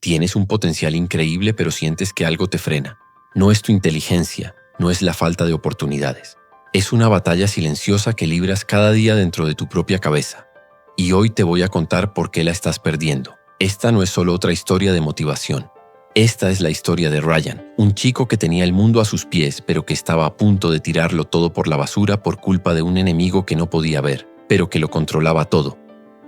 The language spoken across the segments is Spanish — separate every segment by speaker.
Speaker 1: Tienes un potencial increíble, pero sientes que algo te frena. No es tu inteligencia, no es la falta de oportunidades. Es una batalla silenciosa que libras cada día dentro de tu propia cabeza. Y hoy te voy a contar por qué la estás perdiendo. Esta no es solo otra historia de motivación. Esta es la historia de Ryan, un chico que tenía el mundo a sus pies, pero que estaba a punto de tirarlo todo por la basura por culpa de un enemigo que no podía ver, pero que lo controlaba todo.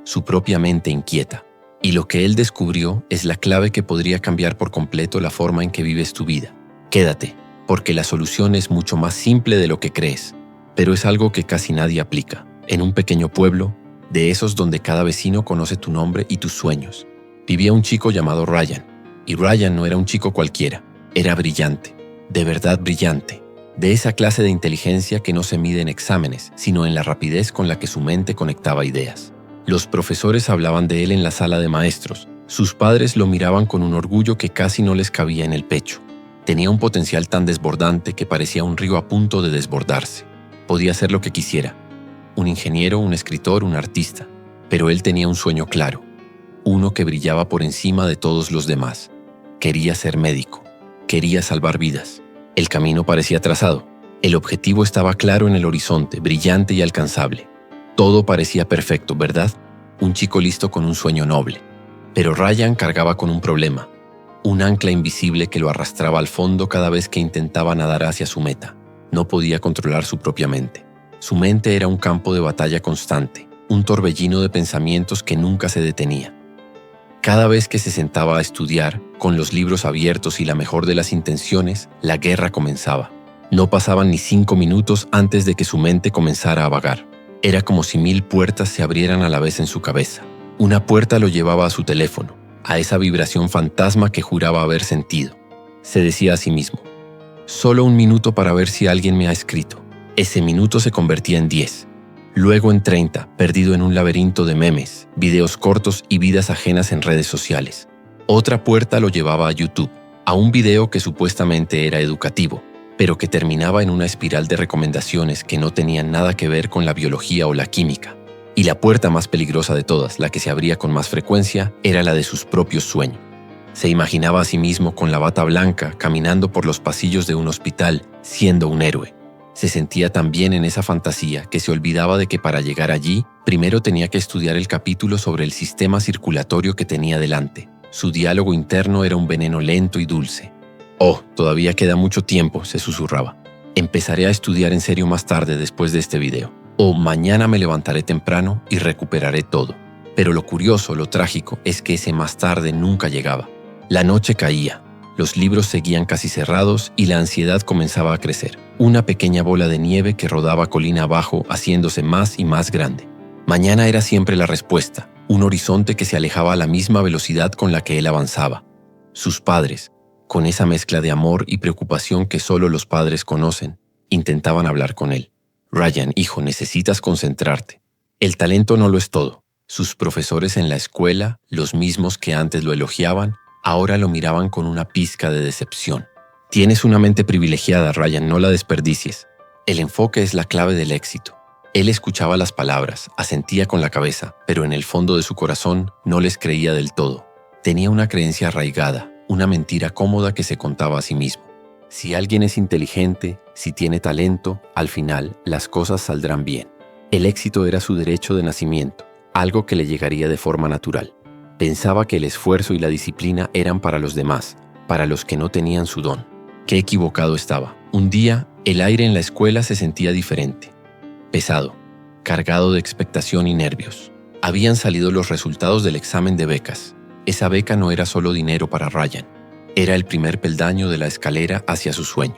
Speaker 1: Su propia mente inquieta. Y lo que él descubrió es la clave que podría cambiar por completo la forma en que vives tu vida. Quédate, porque la solución es mucho más simple de lo que crees, pero es algo que casi nadie aplica. En un pequeño pueblo, de esos donde cada vecino conoce tu nombre y tus sueños, vivía un chico llamado Ryan. Y Ryan no era un chico cualquiera, era brillante, de verdad brillante, de esa clase de inteligencia que no se mide en exámenes, sino en la rapidez con la que su mente conectaba ideas. Los profesores hablaban de él en la sala de maestros, sus padres lo miraban con un orgullo que casi no les cabía en el pecho. Tenía un potencial tan desbordante que parecía un río a punto de desbordarse. Podía hacer lo que quisiera, un ingeniero, un escritor, un artista, pero él tenía un sueño claro, uno que brillaba por encima de todos los demás. Quería ser médico, quería salvar vidas. El camino parecía trazado, el objetivo estaba claro en el horizonte, brillante y alcanzable. Todo parecía perfecto, ¿verdad? Un chico listo con un sueño noble. Pero Ryan cargaba con un problema, un ancla invisible que lo arrastraba al fondo cada vez que intentaba nadar hacia su meta. No podía controlar su propia mente. Su mente era un campo de batalla constante, un torbellino de pensamientos que nunca se detenía. Cada vez que se sentaba a estudiar, con los libros abiertos y la mejor de las intenciones, la guerra comenzaba. No pasaban ni 5 minutos antes de que su mente comenzara a vagar. Era como si 1000 puertas se abrieran a la vez en su cabeza. Una puerta lo llevaba a su teléfono, a esa vibración fantasma que juraba haber sentido. Se decía a sí mismo, solo 1 minuto para ver si alguien me ha escrito. Ese minuto se convertía en 10. Luego en 30, perdido en un laberinto de memes, videos cortos y vidas ajenas en redes sociales. Otra puerta lo llevaba a YouTube, a un video que supuestamente era educativo, pero que terminaba en una espiral de recomendaciones que no tenían nada que ver con la biología o la química. Y la puerta más peligrosa de todas, la que se abría con más frecuencia, era la de sus propios sueños. Se imaginaba a sí mismo con la bata blanca, caminando por los pasillos de un hospital, siendo un héroe. Se sentía tan bien en esa fantasía que se olvidaba de que para llegar allí, primero tenía que estudiar el capítulo sobre el sistema circulatorio que tenía delante. Su diálogo interno era un veneno lento y dulce. «Oh, todavía queda mucho tiempo», se susurraba. «Empezaré a estudiar en serio más tarde después de este video. O mañana me levantaré temprano y recuperaré todo». Pero lo curioso, lo trágico, es que ese más tarde nunca llegaba. La noche caía. Los libros seguían casi cerrados y la ansiedad comenzaba a crecer. Una pequeña bola de nieve que rodaba colina abajo, haciéndose más y más grande. Mañana era siempre la respuesta, un horizonte que se alejaba a la misma velocidad con la que él avanzaba. Sus padres, con esa mezcla de amor y preocupación que solo los padres conocen, intentaban hablar con él. «Ryan, hijo, necesitas concentrarte. El talento no lo es todo». Sus profesores en la escuela, los mismos que antes lo elogiaban, ahora lo miraban con una pizca de decepción. «Tienes una mente privilegiada, Ryan, no la desperdicies. El enfoque es la clave del éxito». Él escuchaba las palabras, asentía con la cabeza, pero en el fondo de su corazón no les creía del todo. Tenía una creencia arraigada, una mentira cómoda que se contaba a sí mismo. Si alguien es inteligente, si tiene talento, al final las cosas saldrán bien. El éxito era su derecho de nacimiento, algo que le llegaría de forma natural. Pensaba que el esfuerzo y la disciplina eran para los demás, para los que no tenían su don. Qué equivocado estaba. Un día, el aire en la escuela se sentía diferente. Pesado, cargado de expectación y nervios. Habían salido los resultados del examen de becas. Esa beca no era solo dinero para Ryan. Era el primer peldaño de la escalera hacia su sueño.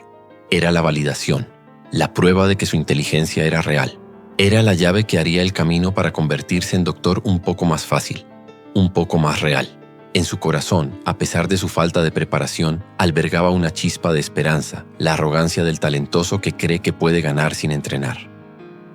Speaker 1: Era la validación, la prueba de que su inteligencia era real. Era la llave que haría el camino para convertirse en doctor un poco más fácil, un poco más real. En su corazón, a pesar de su falta de preparación, albergaba una chispa de esperanza, la arrogancia del talentoso que cree que puede ganar sin entrenar.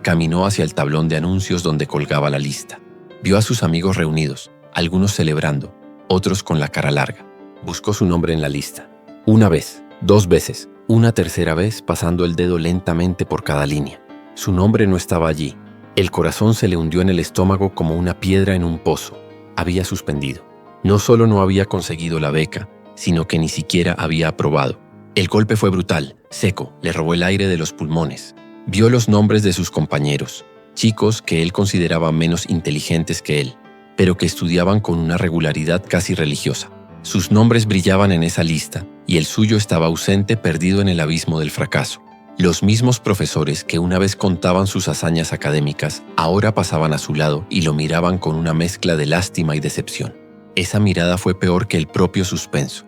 Speaker 1: Caminó hacia el tablón de anuncios donde colgaba la lista. Vio a sus amigos reunidos, algunos celebrando, otros con la cara larga. Buscó su nombre en la lista. 1 vez, 2 veces, una tercera vez pasando el dedo lentamente por cada línea. Su nombre no estaba allí. El corazón se le hundió en el estómago como una piedra en un pozo. Había suspendido. No solo no había conseguido la beca, sino que ni siquiera había aprobado. El golpe fue brutal, seco, le robó el aire de los pulmones. Vio los nombres de sus compañeros, chicos que él consideraba menos inteligentes que él, pero que estudiaban con una regularidad casi religiosa. Sus nombres brillaban en esa lista y el suyo estaba ausente, perdido en el abismo del fracaso. Los mismos profesores que una vez contaban sus hazañas académicas, ahora pasaban a su lado y lo miraban con una mezcla de lástima y decepción. Esa mirada fue peor que el propio suspenso.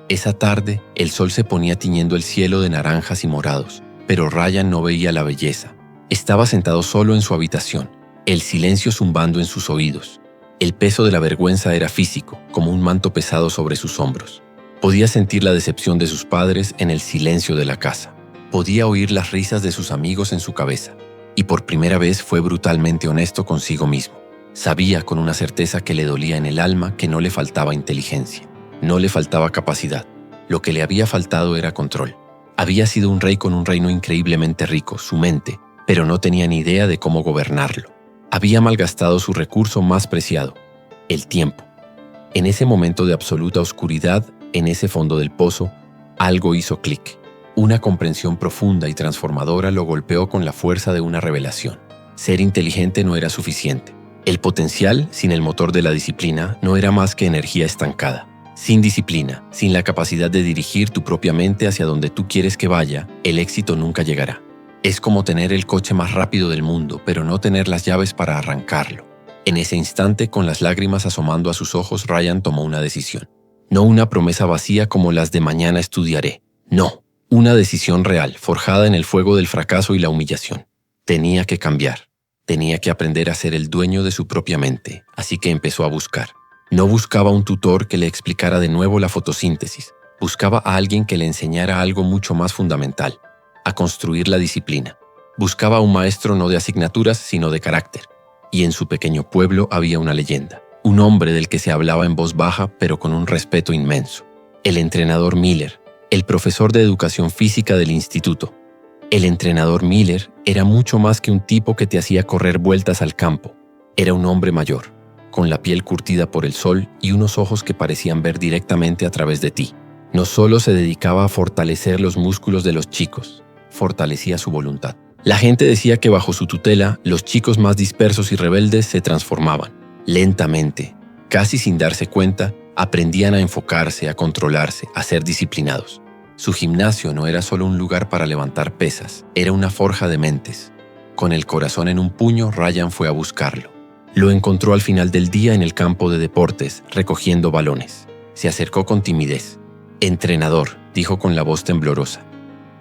Speaker 1: Esa tarde, el sol se ponía tiñendo el cielo de naranjas y morados, pero Ryan no veía la belleza. Estaba sentado solo en su habitación, el silencio zumbando en sus oídos. El peso de la vergüenza era físico, como un manto pesado sobre sus hombros. Podía sentir la decepción de sus padres en el silencio de la casa. Podía oír las risas de sus amigos en su cabeza. Y por primera vez fue brutalmente honesto consigo mismo. Sabía con una certeza que le dolía en el alma que no le faltaba inteligencia. No le faltaba capacidad. Lo que le había faltado era control. Había sido un rey con un reino increíblemente rico, su mente, pero no tenía ni idea de cómo gobernarlo. Había malgastado su recurso más preciado, el tiempo. En ese momento de absoluta oscuridad, en ese fondo del pozo, algo hizo clic. Una comprensión profunda y transformadora lo golpeó con la fuerza de una revelación. Ser inteligente no era suficiente. El potencial, sin el motor de la disciplina, no era más que energía estancada. Sin disciplina, sin la capacidad de dirigir tu propia mente hacia donde tú quieres que vaya, el éxito nunca llegará. Es como tener el coche más rápido del mundo, pero no tener las llaves para arrancarlo. En ese instante, con las lágrimas asomando a sus ojos, Ryan tomó una decisión. No una promesa vacía como las de mañana estudiaré. No, una decisión real, forjada en el fuego del fracaso y la humillación. Tenía que cambiar. Tenía que aprender a ser el dueño de su propia mente, así que empezó a buscar. No buscaba un tutor que le explicara de nuevo la fotosíntesis. Buscaba a alguien que le enseñara algo mucho más fundamental, a construir la disciplina. Buscaba a un maestro no de asignaturas, sino de carácter. Y en su pequeño pueblo había una leyenda, un hombre del que se hablaba en voz baja, pero con un respeto inmenso. El entrenador Miller, el profesor de educación física del instituto. El entrenador Miller era mucho más que un tipo que te hacía correr vueltas al campo. Era un hombre mayor, con la piel curtida por el sol y unos ojos que parecían ver directamente a través de ti. No solo se dedicaba a fortalecer los músculos de los chicos, fortalecía su voluntad. La gente decía que bajo su tutela, los chicos más dispersos y rebeldes se transformaban. Lentamente, casi sin darse cuenta, aprendían a enfocarse, a controlarse, a ser disciplinados. Su gimnasio no era solo un lugar para levantar pesas, era una forja de mentes. Con el corazón en un puño, Ryan fue a buscarlo. Lo encontró al final del día en el campo de deportes, recogiendo balones. Se acercó con timidez. «Entrenador», dijo con la voz temblorosa.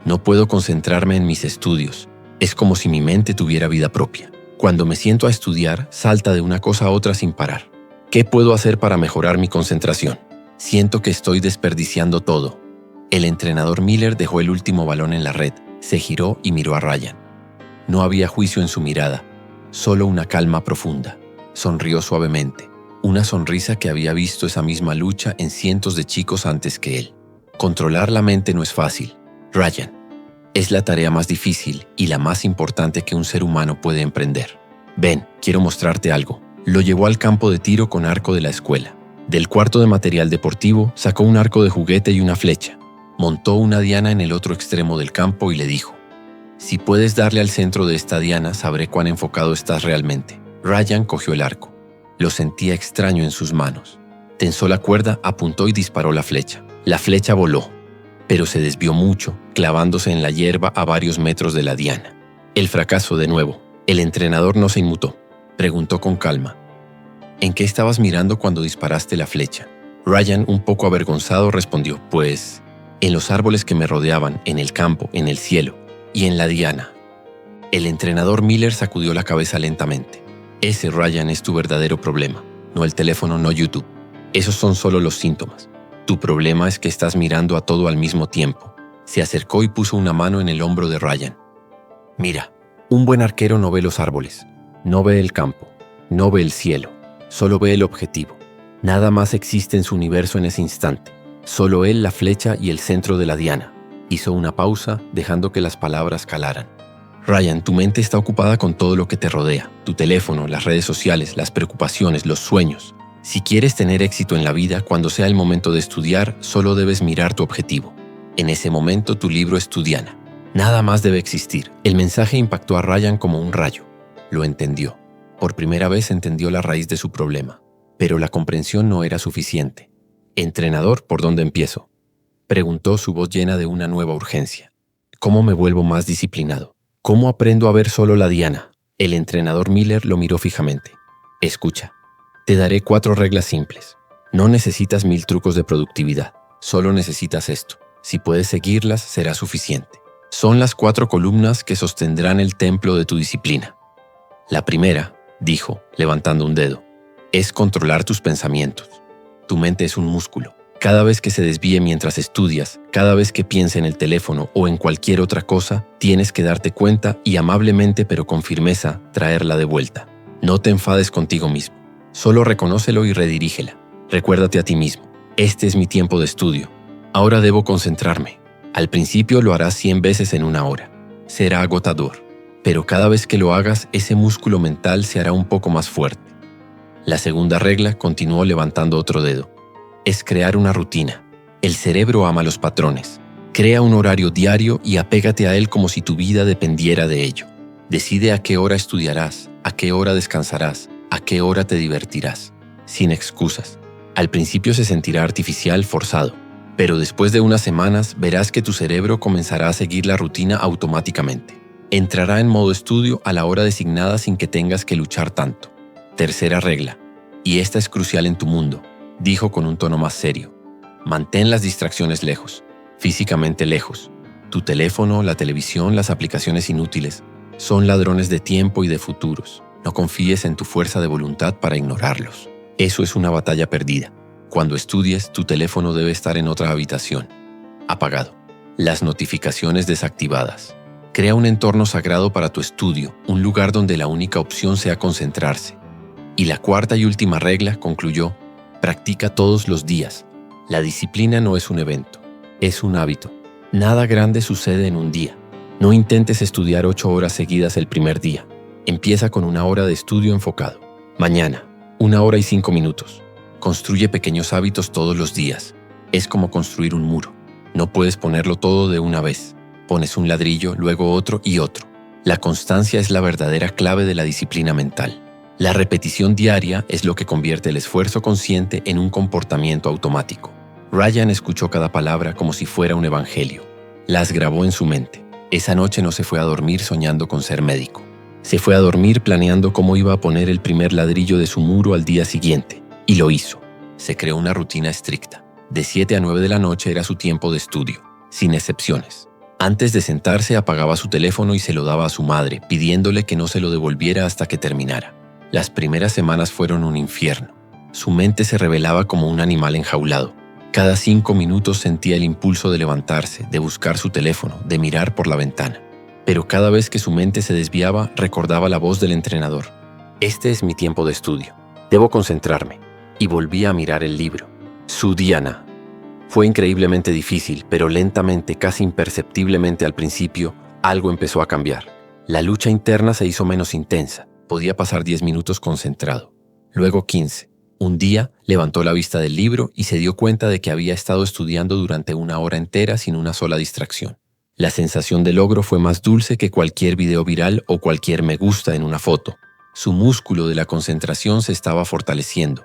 Speaker 1: «No puedo concentrarme en mis estudios. Es como si mi mente tuviera vida propia. Cuando me siento a estudiar, salta de una cosa a otra sin parar. ¿Qué puedo hacer para mejorar mi concentración? Siento que estoy desperdiciando todo». El entrenador Miller dejó el último balón en la red, se giró y miró a Ryan. No había juicio en su mirada, solo una calma profunda. Sonrió suavemente, una sonrisa que había visto esa misma lucha en cientos de chicos antes que él. Controlar la mente no es fácil, Ryan. Es la tarea más difícil y la más importante que un ser humano puede emprender. Ven, quiero mostrarte algo. Lo llevó al campo de tiro con arco de la escuela. Del cuarto de material deportivo sacó un arco de juguete y una flecha. Montó una diana en el otro extremo del campo y le dijo: «Si puedes darle al centro de esta diana, sabré cuán enfocado estás realmente». Ryan cogió el arco. Lo sentía extraño en sus manos. Tensó la cuerda, apuntó y disparó la flecha. La flecha voló, pero se desvió mucho, clavándose en la hierba a varios metros de la diana. El fracaso de nuevo. El entrenador no se inmutó. Preguntó con calma: «¿En qué estabas mirando cuando disparaste la flecha?» Ryan, un poco avergonzado, respondió: «Pues, en los árboles que me rodeaban, en el campo, en el cielo y en la diana». El entrenador Miller sacudió la cabeza lentamente. «Ese, Ryan, es tu verdadero problema. No el teléfono, no YouTube. Esos son solo los síntomas. Tu problema es que estás mirando a todo al mismo tiempo». Se acercó y puso una mano en el hombro de Ryan. «Mira, un buen arquero no ve los árboles, no ve el campo, no ve el cielo, solo ve el objetivo. Nada más existe en su universo en ese instante. Solo él, la flecha y el centro de la diana». Hizo una pausa, dejando que las palabras calaran. «Ryan, tu mente está ocupada con todo lo que te rodea, tu teléfono, las redes sociales, las preocupaciones, los sueños. Si quieres tener éxito en la vida, cuando sea el momento de estudiar, solo debes mirar tu objetivo. En ese momento tu libro es tu diana. Nada más debe existir. El mensaje impactó a Ryan como un rayo. Lo entendió. Por primera vez entendió la raíz de su problema. Pero la comprensión no era suficiente. «Entrenador, ¿por dónde empiezo?», preguntó, su voz llena de una nueva urgencia. «¿Cómo me vuelvo más disciplinado? ¿Cómo aprendo a ver solo la diana?». El entrenador Miller lo miró fijamente. «Escucha, te daré 4 reglas simples. No necesitas 1000 trucos de productividad. Solo necesitas esto. Si puedes seguirlas, será suficiente. Son las 4 columnas que sostendrán el templo de tu disciplina. La primera», dijo, levantando un dedo, «es controlar tus pensamientos. Tu mente es un músculo. Cada vez que se desvíe mientras estudias, cada vez que piense en el teléfono o en cualquier otra cosa, tienes que darte cuenta y amablemente pero con firmeza traerla de vuelta. No te enfades contigo mismo. Solo reconócelo y redirígela. Recuérdate a ti mismo. Este es mi tiempo de estudio. Ahora debo concentrarme. Al principio lo harás 100 veces en una hora. Será agotador. Pero cada vez que lo hagas, ese músculo mental se hará un poco más fuerte. La segunda regla», continuó levantando otro dedo, «es crear una rutina. El cerebro ama los patrones. Crea un horario diario y apégate a él como si tu vida dependiera de ello. Decide a qué hora estudiarás, a qué hora descansarás, a qué hora te divertirás. Sin excusas. Al principio se sentirá artificial, forzado, pero después de unas semanas verás que tu cerebro comenzará a seguir la rutina automáticamente. Entrará en modo estudio a la hora designada sin que tengas que luchar tanto. Tercera regla, y esta es crucial en tu mundo», dijo con un tono más serio. «Mantén las distracciones lejos, físicamente lejos. Tu teléfono, la televisión, las aplicaciones inútiles son ladrones de tiempo y de futuros. No confíes en tu fuerza de voluntad para ignorarlos. Eso es una batalla perdida. Cuando estudies, tu teléfono debe estar en otra habitación, apagado. Las notificaciones desactivadas. Crea un entorno sagrado para tu estudio, un lugar donde la única opción sea concentrarse. Y la cuarta y última regla», concluyó, «practica todos los días. La disciplina no es un evento, es un hábito. Nada grande sucede en un día. No intentes estudiar 8 horas seguidas el primer día. Empieza con 1 hora de estudio enfocado. Mañana, 1 hora y 5 minutos. Construye pequeños hábitos todos los días. Es como construir un muro. No puedes ponerlo todo de una vez. Pones un ladrillo, luego otro y otro. La constancia es la verdadera clave de la disciplina mental. La repetición diaria es lo que convierte el esfuerzo consciente en un comportamiento automático». Ryan escuchó cada palabra como si fuera un evangelio. Las grabó en su mente. Esa noche no se fue a dormir soñando con ser médico. Se fue a dormir planeando cómo iba a poner el primer ladrillo de su muro al día siguiente. Y lo hizo. Se creó una rutina estricta. De 7 a 9 de la noche era su tiempo de estudio, sin excepciones. Antes de sentarse apagaba su teléfono y se lo daba a su madre, pidiéndole que no se lo devolviera hasta que terminara. Las primeras semanas fueron un infierno. Su mente se rebelaba como un animal enjaulado. Cada 5 minutos sentía el impulso de levantarse, de buscar su teléfono, de mirar por la ventana. Pero cada vez que su mente se desviaba, recordaba la voz del entrenador. «Este es mi tiempo de estudio. Debo concentrarme». Y volvía a mirar el libro. Su diana. Fue increíblemente difícil, pero lentamente, casi imperceptiblemente al principio, algo empezó a cambiar. La lucha interna se hizo menos intensa. Podía pasar 10 minutos concentrado, luego 15. Un día levantó la vista del libro y se dio cuenta de que había estado estudiando durante 1 hora entera sin una sola distracción. La sensación de logro fue más dulce que cualquier video viral o cualquier me gusta en una foto. Su músculo de la concentración se estaba fortaleciendo.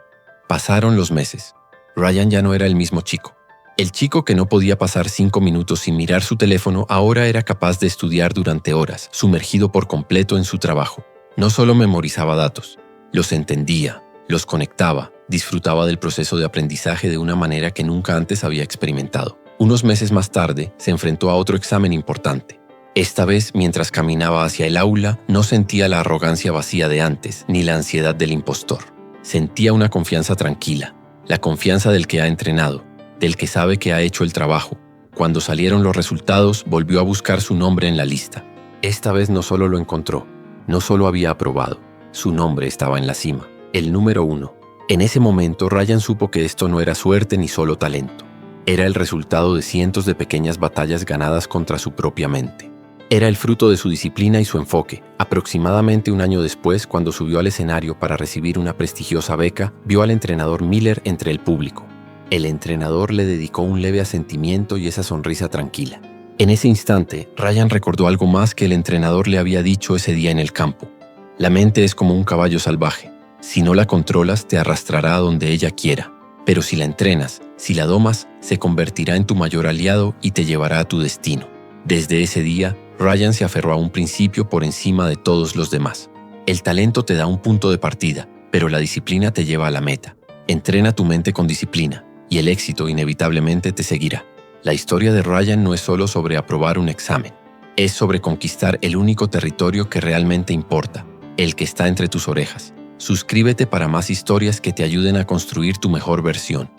Speaker 1: Pasaron los meses. Ryan ya no era el mismo chico. El chico que no podía pasar 5 minutos sin mirar su teléfono ahora era capaz de estudiar durante horas, sumergido por completo en su trabajo. No solo memorizaba datos, los entendía, los conectaba, disfrutaba del proceso de aprendizaje de una manera que nunca antes había experimentado. Unos meses más tarde, se enfrentó a otro examen importante. Esta vez, mientras caminaba hacia el aula, no sentía la arrogancia vacía de antes, ni la ansiedad del impostor. Sentía una confianza tranquila, la confianza del que ha entrenado, del que sabe que ha hecho el trabajo. Cuando salieron los resultados, volvió a buscar su nombre en la lista. Esta vez no solo lo encontró, no solo había aprobado, su nombre estaba en la cima, el número 1. En ese momento, Ryan supo que esto no era suerte ni solo talento. Era el resultado de cientos de pequeñas batallas ganadas contra su propia mente. Era el fruto de su disciplina y su enfoque. Aproximadamente un año después, cuando subió al escenario para recibir una prestigiosa beca, vio al entrenador Miller entre el público. El entrenador le dedicó un leve asentimiento y esa sonrisa tranquila. En ese instante, Ryan recordó algo más que el entrenador le había dicho ese día en el campo. La mente es como un caballo salvaje. Si no la controlas, te arrastrará a donde ella quiera. Pero si la entrenas, si la domas, se convertirá en tu mayor aliado y te llevará a tu destino. Desde ese día, Ryan se aferró a un principio por encima de todos los demás. El talento te da un punto de partida, pero la disciplina te lleva a la meta. Entrena tu mente con disciplina, y el éxito inevitablemente te seguirá. La historia de Ryan no es solo sobre aprobar un examen, es sobre conquistar el único territorio que realmente importa, el que está entre tus orejas. Suscríbete para más historias que te ayuden a construir tu mejor versión.